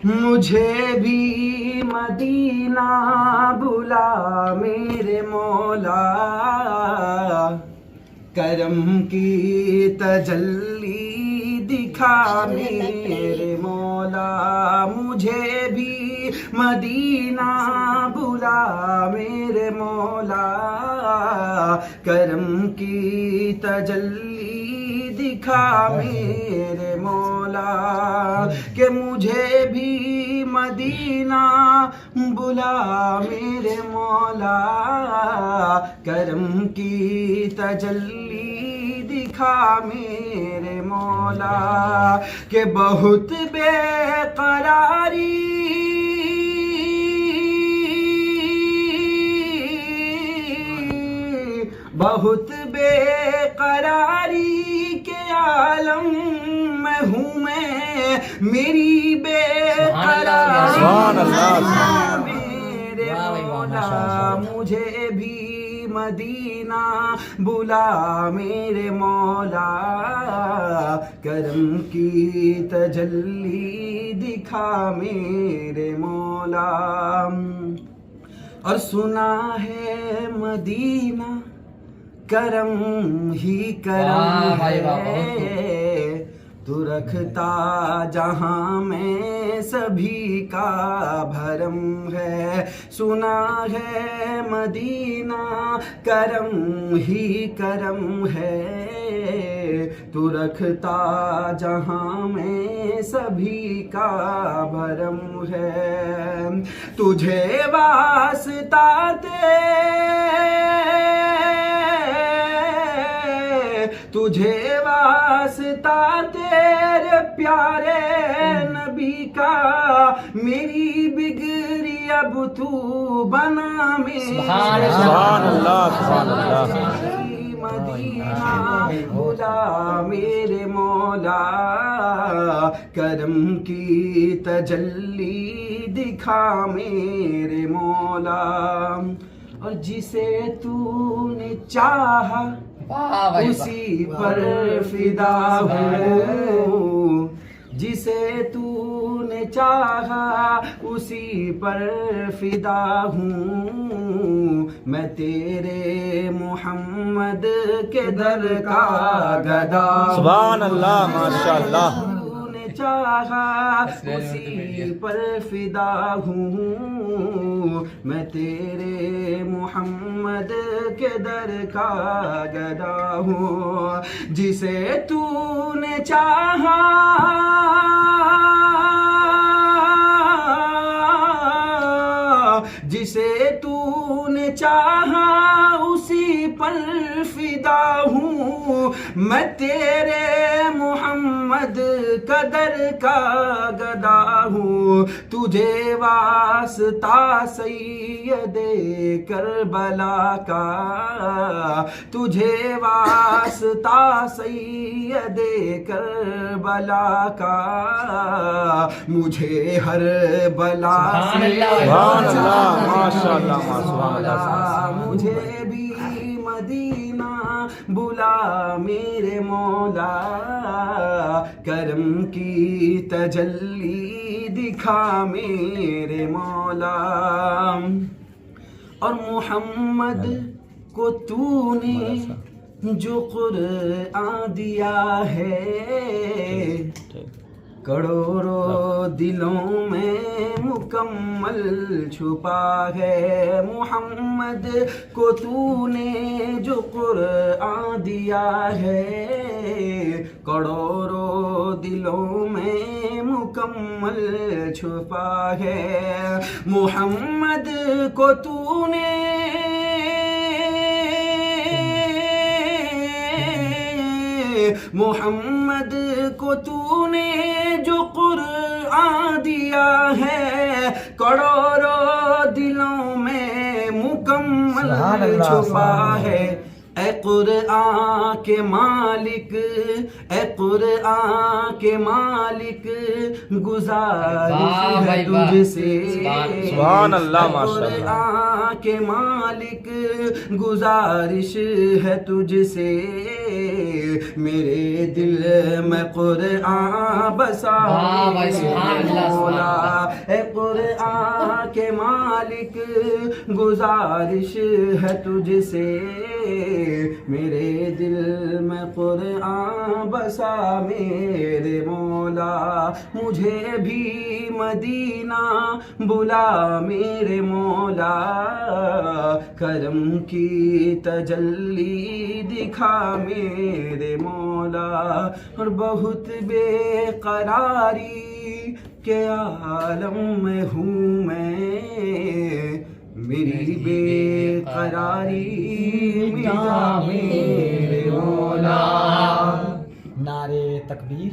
मुझे भी मदीना बुला मेरे मौला, करम की तजल्ली दिखा मेरे मौला। मुझे भी मदीना बुला मेरे मौला, करम की तजल्ली दिखा मेरे मौला। कि मुझे भी मदीना बुला मेरे मौला, करम की तजल्ली दिखा मेरे मौला। कि बहुत बेकरारी बहुत बेकरारी के आलम में हूँ मैं, मेरी बेकरारी मेरे मौला। मुझे भी मदीना बुला मेरे मौला, करम की तजल्ली दिखा मेरे मौला। और सुना है मदीना करम ही करम है, तू रखता जहां में सभी का भरम है। सुना है मदीना करम ही करम है, तू रखता जहां में सभी का भरम है। तुझे वास्ता तुझे वास्ता तेरे प्यारे नबी का, मेरी बिगड़ी अब तू बना मेरे मदीना बुला मेरे मौला, करम की तजल्ली दिखा मेरे मौला। और जिसे तूने चाहा उसी पर फिदा हूँ, जिसे तूने चाहा उसी पर फिदा हूँ। मैं तेरे मोहम्मद के दर का गदा, सुभान अल्लाह माशाअल्लाह। तूने चाहा उसी पर फिदा हूँ, मैं तेरे मोहम्मद के दर का गदा हूँ। जिसे तूने चाहा जिसे तूने चाहा उसी पर फिदा हूँ, मैं तेरे मोहम्मद कदर का गदा हूँ। तुझे वास्ता सैयदे करबला का, तुझे वास्ता सैयदे करबला का, मुझे हर बला से माशाअल्लाह। मुझे भी मदीना बुला मेरे मौला, करम की तजल्ली दिखा मेरे मौला। और मोहम्मद को तूने जो कुरआन दिया है, करोड़ों दिलों में मुकम्मल छुपा है। मोहम्मद को तूने जो कुरआन दिया है, करोड़ों दिलों में मुकम्मल छुपा है। मोहम्मद को तूने मोहम्मद को तूने जो कुरआन दिया है, करोड़ों दिलों में मुकम्मल छुपा है। ए कुरआन के मालिक, ए कुरआन के मालिक, गुजारिश है तुझसे। सुभान अल्लाह माशाअल्लाह। कुरआन के मालिक, गुजारिश है तुझसे, मेरे दिल में कुरआन बसा मौला। ए कुरआन के मालिक गुजारिश है तुझसे, मेरे दिल में कुरआन बसा मेरे मौला, मुझे भी मदीना बुला मेरे मौला, करम की तजल्ली दिखा मेरे मौला। और बहुत बेकरारी के आलम में हूँ मैं, मेरी बेकरारी मिटा मेरे मौला। नारे तकबीर।